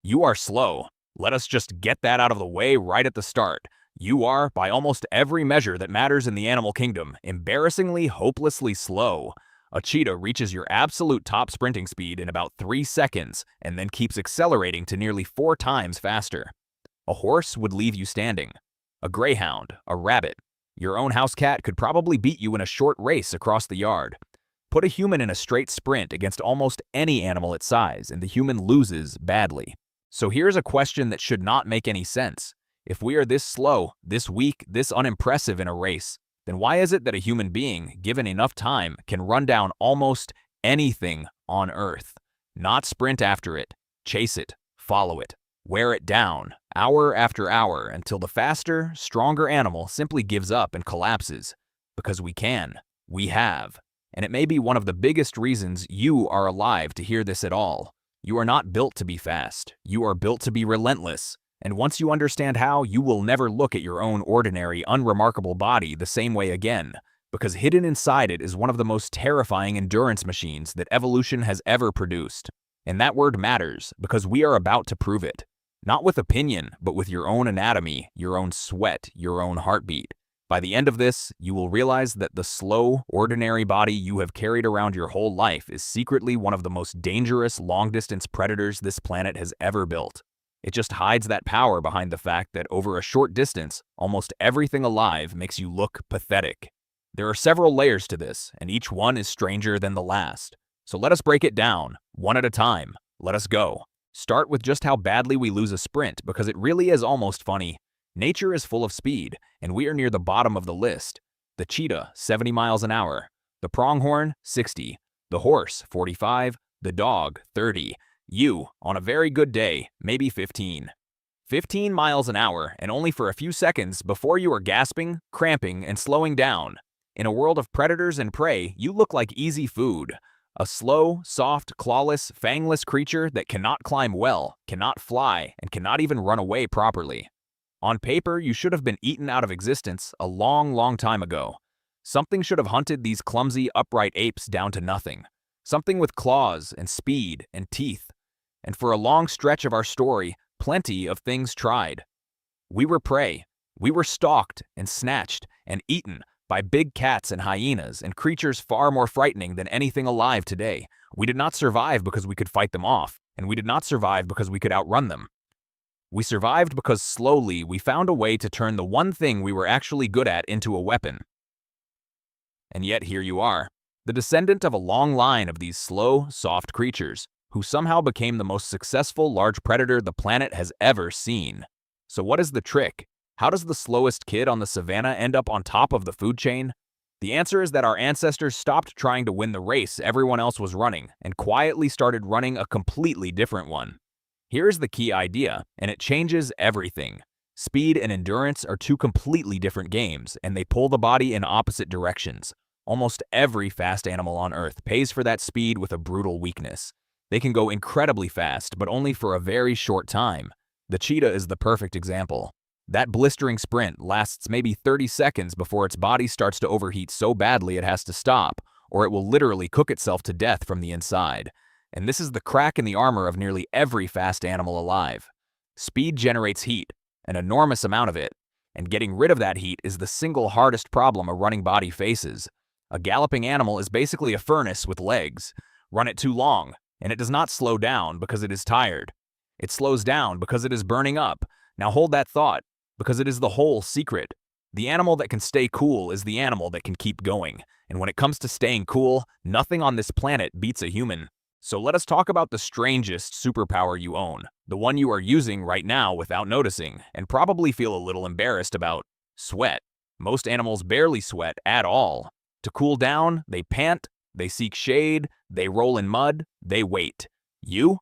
You are slow. Let us just get that out of the way right at the start. You are, by almost every measure that matters in the animal kingdom, embarrassingly, hopelessly slow. A cheetah reaches your absolute top sprinting speed in about 3 seconds and then keeps accelerating to nearly 4 times faster. A horse would leave you standing. A greyhound, a rabbit, your own house cat could probably beat you in a short race across the yard. Put a human in a straight sprint against almost any animal its size, and the human loses badly. So here's a question that should not make any sense. If we are this slow, this weak, this unimpressive in a race, then why is it that a human being, given enough time, can run down almost anything on Earth? Not sprint after it, chase it, follow it, wear it down, hour after hour, until the faster, stronger animal simply gives up and collapses. Because we can. We have. And it may be one of the biggest reasons you are alive to hear this at all. You are not built to be fast. You are built to be relentless. And once you understand how, you will never look at your own ordinary, unremarkable body the same way again, because hidden inside it is one of the most terrifying endurance machines that evolution has ever produced. And that word matters, because we are about to prove it. Not with opinion, but with your own anatomy, your own sweat, your own heartbeat. By the end of this, you will realize that the slow, ordinary body you have carried around your whole life is secretly one of the most dangerous long-distance predators this planet has ever built. It just hides that power behind the fact that over a short distance, almost everything alive makes you look pathetic. There are several layers to this, and each one is stranger than the last. So let us break it down, one at a time. Let us go. Start with just how badly we lose a sprint, because it really is almost funny. Nature is full of speed, and we are near the bottom of the list. The cheetah, 70 miles an hour. The pronghorn, 60. The horse, 45. The dog, 30. You, on a very good day, maybe 15. 15 miles an hour, and only for a few seconds before you are gasping, cramping, and slowing down. In a world of predators and prey, you look like easy food. A slow, soft, clawless, fangless creature that cannot climb well, cannot fly, and cannot even run away properly. On paper, you should have been eaten out of existence a long, long time ago. Something should have hunted these clumsy, upright apes down to nothing. Something with claws and speed and teeth. And for a long stretch of our story, plenty of things tried. We were prey. We were stalked and snatched and eaten by big cats and hyenas and creatures far more frightening than anything alive today. We did not survive because we could fight them off, and we did not survive because we could outrun them. We survived because slowly we found a way to turn the one thing we were actually good at into a weapon. And yet here you are, the descendant of a long line of these slow, soft creatures, who somehow became the most successful large predator the planet has ever seen. So what is the trick? How does the slowest kid on the savannah end up on top of the food chain? The answer is that our ancestors stopped trying to win the race everyone else was running and quietly started running a completely different one. Here's the key idea, and it changes everything. Speed and endurance are two completely different games, and they pull the body in opposite directions. Almost every fast animal on Earth pays for that speed with a brutal weakness. They can go incredibly fast, but only for a very short time. The cheetah is the perfect example. That blistering sprint lasts maybe 30 seconds before its body starts to overheat so badly it has to stop, or it will literally cook itself to death from the inside. And this is the crack in the armor of nearly every fast animal alive. Speed generates heat, an enormous amount of it, and getting rid of that heat is the single hardest problem a running body faces. A galloping animal is basically a furnace with legs. Run it too long, and it does not slow down because it is tired. It slows down because it is burning up. Now hold that thought, because it is the whole secret. The animal that can stay cool is the animal that can keep going, and when it comes to staying cool, nothing on this planet beats a human. So let us talk about the strangest superpower you own, the one you are using right now without noticing, and probably feel a little embarrassed about: sweat. Most animals barely sweat at all. To cool down, they pant, they seek shade, they roll in mud, they wait. You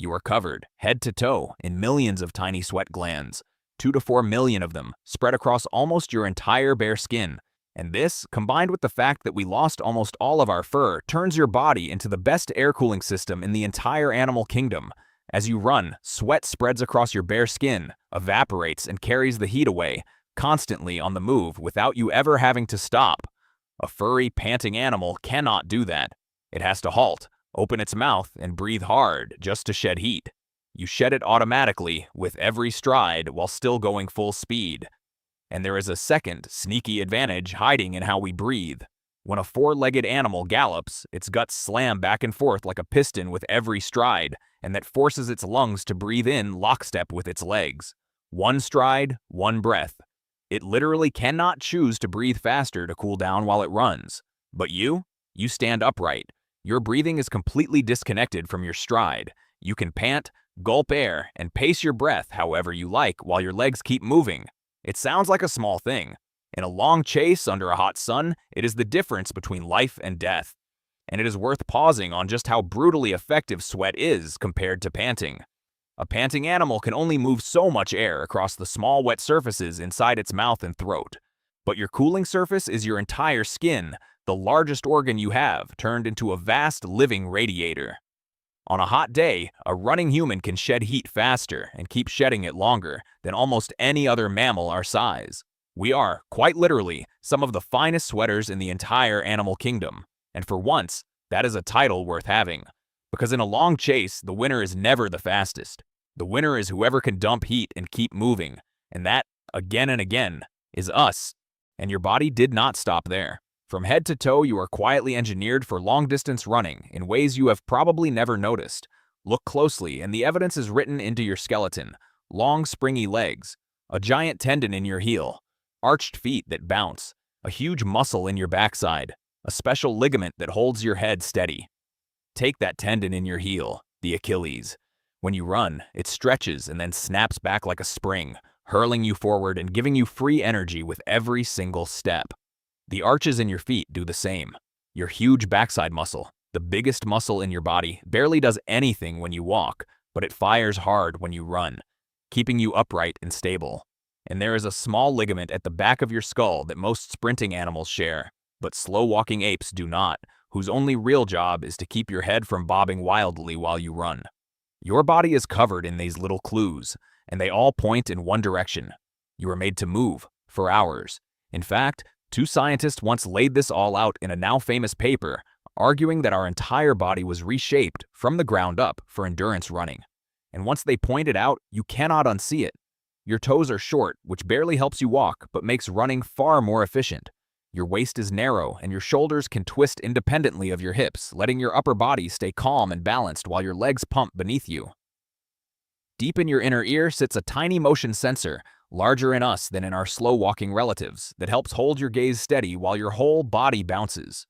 are covered, head to toe, in millions of tiny sweat glands, 2 to 4 million of them, spread across almost your entire bare skin. And this, combined with the fact that we lost almost all of our fur, turns your body into the best air cooling system in the entire animal kingdom. As you run, sweat spreads across your bare skin, evaporates, and carries the heat away, constantly on the move without you ever having to stop. A furry, panting animal cannot do that. It has to halt, open its mouth, and breathe hard just to shed heat. You shed it automatically with every stride while still going full speed. And there is a second, sneaky advantage hiding in how we breathe. When a four-legged animal gallops, its guts slam back and forth like a piston with every stride, and that forces its lungs to breathe in lockstep with its legs. One stride, one breath. It literally cannot choose to breathe faster to cool down while it runs. But you stand upright. Your breathing is completely disconnected from your stride. You can pant, gulp air, and pace your breath however you like while your legs keep moving. It sounds like a small thing. In a long chase under a hot sun, it is the difference between life and death. And it is worth pausing on just how brutally effective sweat is compared to panting. A panting animal can only move so much air across the small wet surfaces inside its mouth and throat. But your cooling surface is your entire skin, the largest organ you have, turned into a vast living radiator. On a hot day, a running human can shed heat faster and keep shedding it longer than almost any other mammal our size. We are, quite literally, some of the finest sweaters in the entire animal kingdom. And for once, that is a title worth having. Because in a long chase, the winner is never the fastest. The winner is whoever can dump heat and keep moving. And that, again and again, is us. And your body did not stop there. From head to toe, you are quietly engineered for long-distance running in ways you have probably never noticed. Look closely, and the evidence is written into your skeleton. Long, springy legs, a giant tendon in your heel, arched feet that bounce, a huge muscle in your backside, a special ligament that holds your head steady. Take that tendon in your heel, the Achilles. When you run, it stretches and then snaps back like a spring, hurling you forward and giving you free energy with every single step. The arches in your feet do the same. Your huge backside muscle, the biggest muscle in your body, barely does anything when you walk, but it fires hard when you run, keeping you upright and stable. And there is a small ligament at the back of your skull that most sprinting animals share, but slow-walking apes do not, whose only real job is to keep your head from bobbing wildly while you run. Your body is covered in these little clues, and they all point in one direction. You are made to move, for hours. In fact, two scientists once laid this all out in a now famous paper, arguing that our entire body was reshaped from the ground up for endurance running. And once they pointed out, you cannot unsee it. Your toes are short, which barely helps you walk, but makes running far more efficient. Your waist is narrow, and your shoulders can twist independently of your hips, letting your upper body stay calm and balanced while your legs pump beneath you. Deep in your inner ear sits a tiny motion sensor, larger in us than in our slow-walking relatives, that helps hold your gaze steady while your whole body bounces.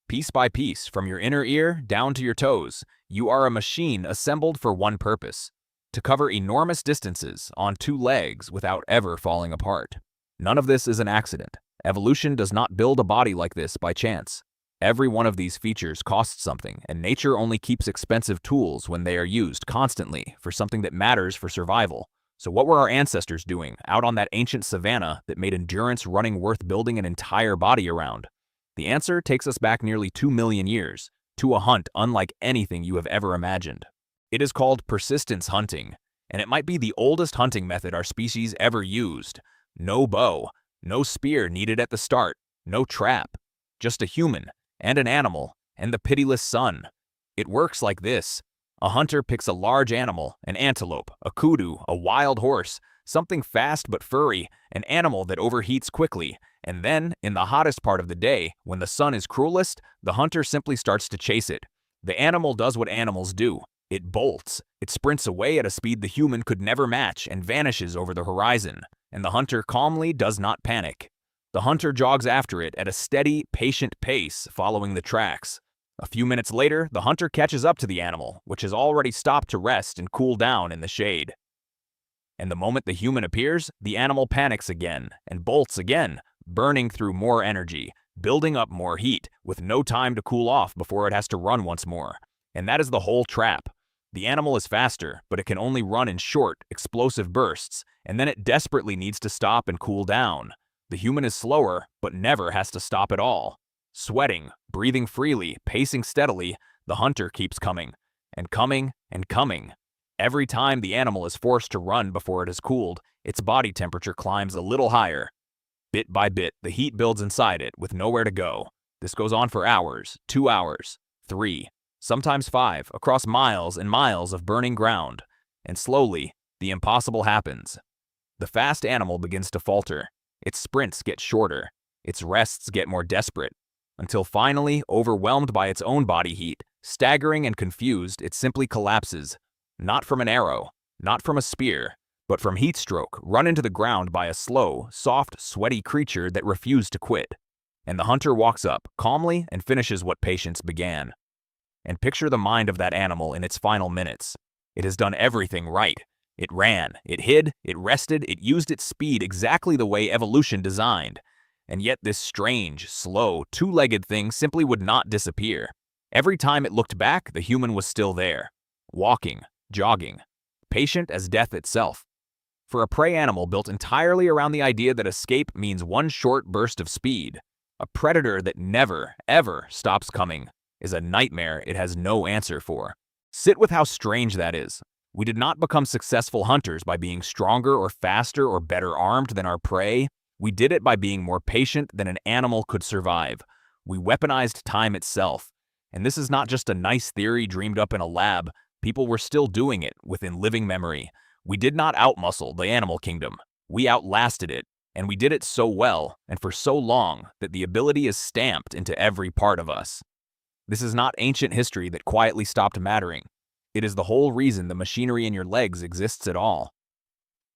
Piece by piece, from your inner ear down to your toes, you are a machine assembled for one purpose: to cover enormous distances on two legs without ever falling apart. None of this is an accident. Evolution does not build a body like this by chance. Every one of these features costs something, and nature only keeps expensive tools when they are used constantly for something that matters for survival. So what were our ancestors doing out on that ancient savanna that made endurance running worth building an entire body around? The answer takes us back nearly 2 million years, to a hunt unlike anything you have ever imagined. It is called persistence hunting, and it might be the oldest hunting method our species ever used. No bow, no spear needed at the start, no trap, just a human, and an animal, and the pitiless sun. It works like this. A hunter picks a large animal, an antelope, a kudu, a wild horse, something fast but furry, an animal that overheats quickly, and then, in the hottest part of the day, when the sun is cruelest, the hunter simply starts to chase it. The animal does what animals do. It bolts. It sprints away at a speed the human could never match and vanishes over the horizon, and the hunter calmly does not panic. The hunter jogs after it at a steady, patient pace, following the tracks. A few minutes later, the hunter catches up to the animal, which has already stopped to rest and cool down in the shade. And the moment the human appears, the animal panics again and bolts again, burning through more energy, building up more heat, with no time to cool off before it has to run once more. And that is the whole trap. The animal is faster, but it can only run in short, explosive bursts, and then it desperately needs to stop and cool down. The human is slower, but never has to stop at all. Sweating, breathing freely, pacing steadily, the hunter keeps coming, and coming, and coming. Every time the animal is forced to run before it has cooled, its body temperature climbs a little higher. Bit by bit, the heat builds inside it with nowhere to go. This goes on for hours, 2 hours, 3, sometimes 5, across miles and miles of burning ground. And slowly, the impossible happens. The fast animal begins to falter. Its sprints get shorter. Its rests get more desperate. Until finally, overwhelmed by its own body heat, staggering and confused, it simply collapses. Not from an arrow, not from a spear, but from heat stroke run into the ground by a slow, soft, sweaty creature that refused to quit. And the hunter walks up, calmly, and finishes what patience began. And picture the mind of that animal in its final minutes. It has done everything right. It ran, it hid, it rested, it used its speed exactly the way evolution designed. And yet this strange, slow, two-legged thing simply would not disappear. Every time it looked back, the human was still there. Walking, jogging, patient as death itself. For a prey animal built entirely around the idea that escape means one short burst of speed, a predator that never, ever stops coming is a nightmare it has no answer for. Sit with how strange that is. We did not become successful hunters by being stronger or faster or better armed than our prey. We did it by being more patient than an animal could survive. We weaponized time itself. And this is not just a nice theory dreamed up in a lab. People were still doing it within living memory. We did not outmuscle the animal kingdom. We outlasted it. And we did it so well and for so long that the ability is stamped into every part of us. This is not ancient history that quietly stopped mattering. It is the whole reason the machinery in your legs exists at all.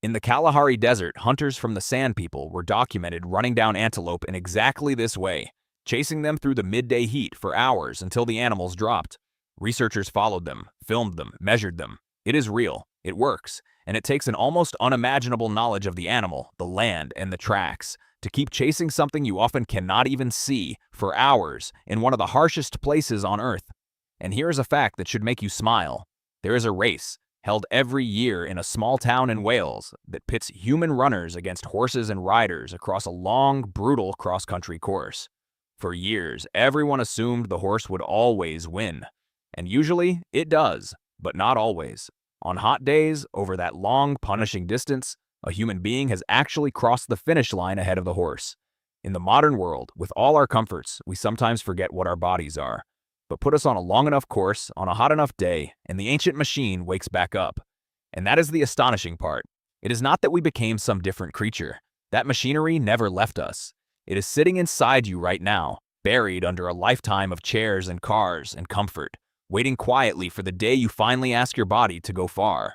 In the Kalahari Desert, hunters from the Sand People were documented running down antelope in exactly this way, chasing them through the midday heat for hours until the animals dropped. Researchers followed them, filmed them, measured them. It is real, it works, and it takes an almost unimaginable knowledge of the animal, the land, and the tracks to keep chasing something you often cannot even see for hours in one of the harshest places on Earth. And here is a fact that should make you smile. There is a race, held every year in a small town in Wales, that pits human runners against horses and riders across a long, brutal cross-country course. For years, everyone assumed the horse would always win. And usually, it does, but not always. On hot days, over that long, punishing distance, a human being has actually crossed the finish line ahead of the horse. In the modern world, with all our comforts, we sometimes forget what our bodies are. But put us on a long enough course, on a hot enough day, and the ancient machine wakes back up. And that is the astonishing part. It is not that we became some different creature. That machinery never left us. It is sitting inside you right now, buried under a lifetime of chairs and cars and comfort, waiting quietly for the day you finally ask your body to go far.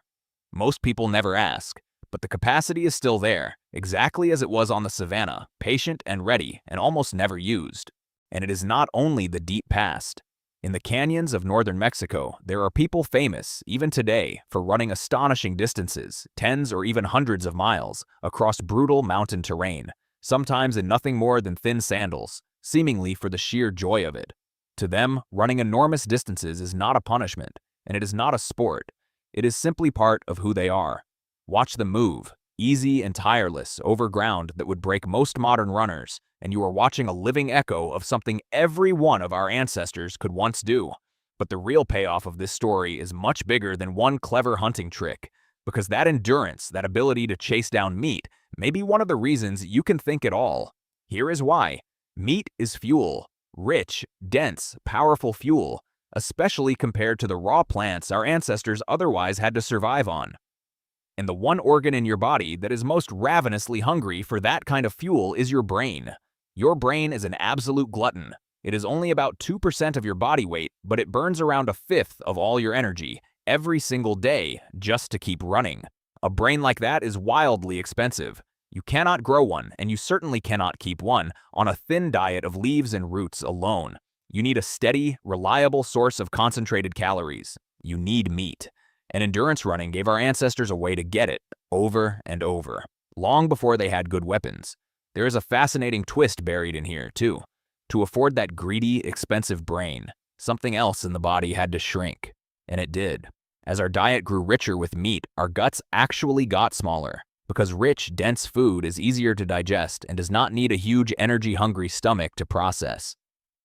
Most people never ask, but the capacity is still there, exactly as it was on the savannah, patient and ready, and almost never used. And it is not only the deep past. In the canyons of northern Mexico, there are people famous, even today, for running astonishing distances, tens or even hundreds of miles, across brutal mountain terrain, sometimes in nothing more than thin sandals, seemingly for the sheer joy of it. To them, running enormous distances is not a punishment, and it is not a sport. It is simply part of who they are. Watch them move, easy and tireless, over ground that would break most modern runners, and you are watching a living echo of something every one of our ancestors could once do. But the real payoff of this story is much bigger than one clever hunting trick, because that endurance, that ability to chase down meat, may be one of the reasons you can think at all. Here is why. Meat is fuel. Rich, dense, powerful fuel, especially compared to the raw plants our ancestors otherwise had to survive on. And the one organ in your body that is most ravenously hungry for that kind of fuel is your brain. Your brain is an absolute glutton. It is only about 2% of your body weight, but it burns around a fifth of all your energy every single day just to keep running. A brain like that is wildly expensive. You cannot grow one, and you certainly cannot keep one, on a thin diet of leaves and roots alone. You need a steady, reliable source of concentrated calories. You need meat. And endurance running gave our ancestors a way to get it, over and over, long before they had good weapons. There is a fascinating twist buried in here, too. To afford that greedy, expensive brain, something else in the body had to shrink. And it did. As our diet grew richer with meat, our guts actually got smaller, because rich, dense food is easier to digest and does not need a huge energy-hungry stomach to process.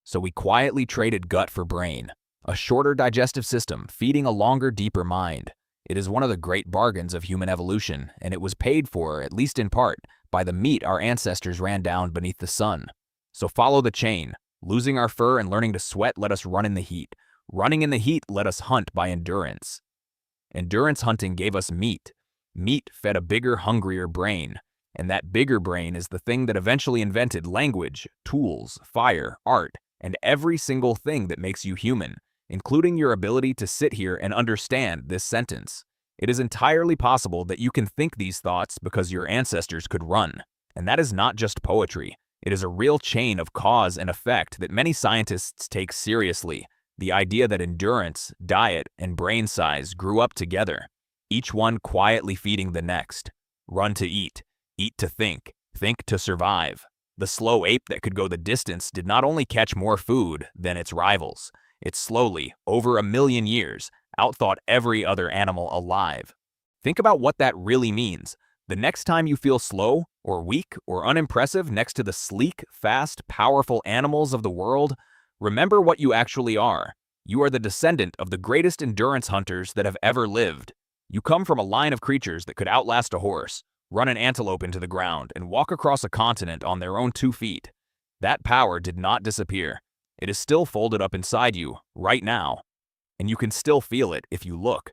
So we quietly traded gut for brain, a shorter digestive system feeding a longer, deeper mind. It is one of the great bargains of human evolution, and it was paid for, at least in part, by the meat our ancestors ran down beneath the sun. So follow the chain. Losing our fur and learning to sweat let us run in the heat. Running in the heat let us hunt by endurance. Endurance hunting gave us meat. Meat fed a bigger, hungrier brain. And that bigger brain is the thing that eventually invented language, tools, fire, art, and every single thing that makes you human, including your ability to sit here and understand this sentence. It is entirely possible that you can think these thoughts because your ancestors could run. And that is not just poetry. It is a real chain of cause and effect that many scientists take seriously. The idea that endurance, diet, and brain size grew up together, each one quietly feeding the next. Run to eat to think to survive. The slow ape that could go the distance did not only catch more food than its rivals, it slowly, over 1,000,000 years, outthought every other animal alive. Think about what that really means. The next time you feel slow, or weak, or unimpressive next to the sleek, fast, powerful animals of the world, remember what you actually are. You are the descendant of the greatest endurance hunters that have ever lived. You come from a line of creatures that could outlast a horse, run an antelope into the ground, and walk across a continent on their own 2 feet. That power did not disappear. It is still folded up inside you, right now. And you can still feel it if you look.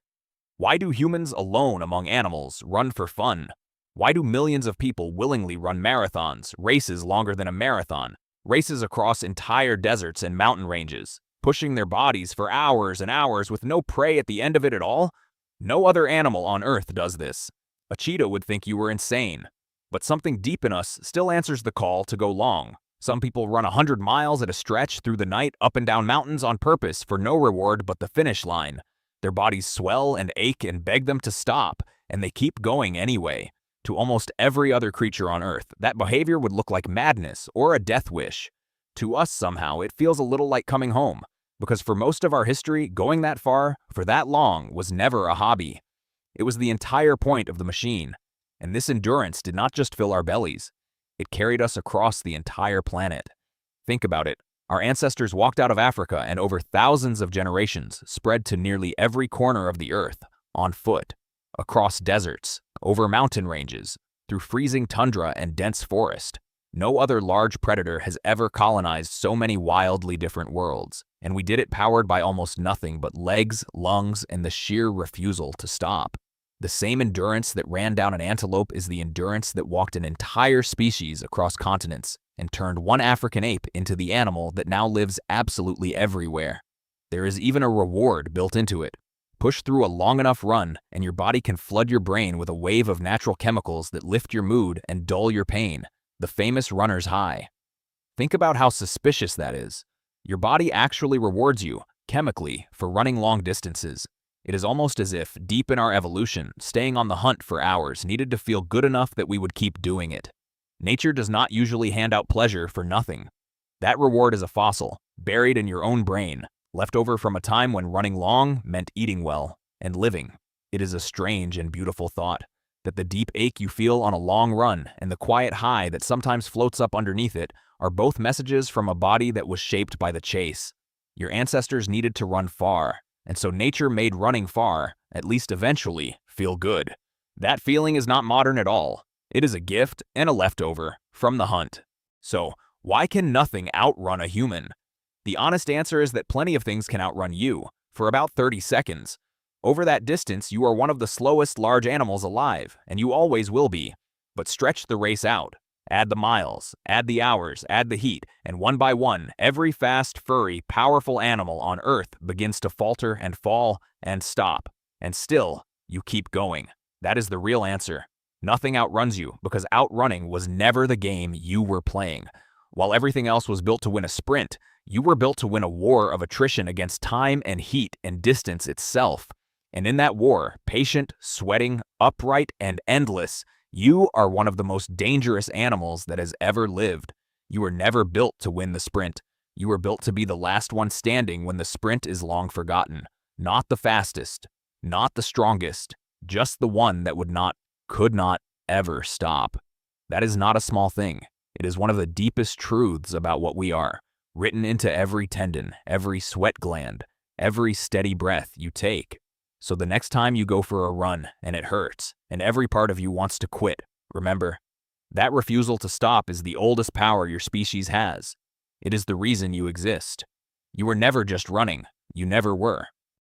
Why do humans alone among animals run for fun? Why do millions of people willingly run marathons, races longer than a marathon, races across entire deserts and mountain ranges, pushing their bodies for hours and hours with no prey at the end of it at all? No other animal on Earth does this. A cheetah would think you were insane. But something deep in us still answers the call to go long. Some people run 100 miles at a stretch through the night up and down mountains on purpose for no reward but the finish line. Their bodies swell and ache and beg them to stop, and they keep going anyway. To almost every other creature on Earth, that behavior would look like madness or a death wish. To us, somehow, it feels a little like coming home, because for most of our history, going that far, for that long, was never a hobby. It was the entire point of the machine. And this endurance did not just fill our bellies. It carried us across the entire planet. Think about it. Our ancestors walked out of Africa and over thousands of generations spread to nearly every corner of the Earth, on foot, across deserts, over mountain ranges, through freezing tundra and dense forest. No other large predator has ever colonized so many wildly different worlds, and we did it powered by almost nothing but legs, lungs, and the sheer refusal to stop. The same endurance that ran down an antelope is the endurance that walked an entire species across continents and turned one African ape into the animal that now lives absolutely everywhere. There is even a reward built into it. Push through a long enough run, and your body can flood your brain with a wave of natural chemicals that lift your mood and dull your pain, the famous runner's high. Think about how suspicious that is. Your body actually rewards you, chemically, for running long distances. It is almost as if, deep in our evolution, staying on the hunt for hours needed to feel good enough that we would keep doing it. Nature does not usually hand out pleasure for nothing. That reward is a fossil, buried in your own brain, left over from a time when running long meant eating well and living. It is a strange and beautiful thought, that the deep ache you feel on a long run and the quiet high that sometimes floats up underneath it are both messages from a body that was shaped by the chase. Your ancestors needed to run far, and so nature made running far, at least eventually, feel good. That feeling is not modern at all. It is a gift and a leftover from the hunt. So, why can nothing outrun a human? The honest answer is that plenty of things can outrun you, for about 30 seconds. Over that distance, you are one of the slowest large animals alive, and you always will be. But stretch the race out. Add the miles, add the hours, add the heat, and one by one, every fast, furry, powerful animal on Earth begins to falter and fall and stop. And still, you keep going. That is the real answer. Nothing outruns you, because outrunning was never the game you were playing. While everything else was built to win a sprint, you were built to win a war of attrition against time and heat and distance itself. And in that war, patient, sweating, upright, and endless, you are one of the most dangerous animals that has ever lived. You were never built to win the sprint. You were built to be the last one standing when the sprint is long forgotten. Not the fastest, not the strongest, just the one that could not ever stop. That is not a small thing. It is one of the deepest truths about what we are, written into every tendon, every sweat gland, every steady breath you take. So the next time you go for a run and it hurts, and every part of you wants to quit, remember, that refusal to stop is the oldest power your species has. It is the reason you exist. You were never just running. You never were.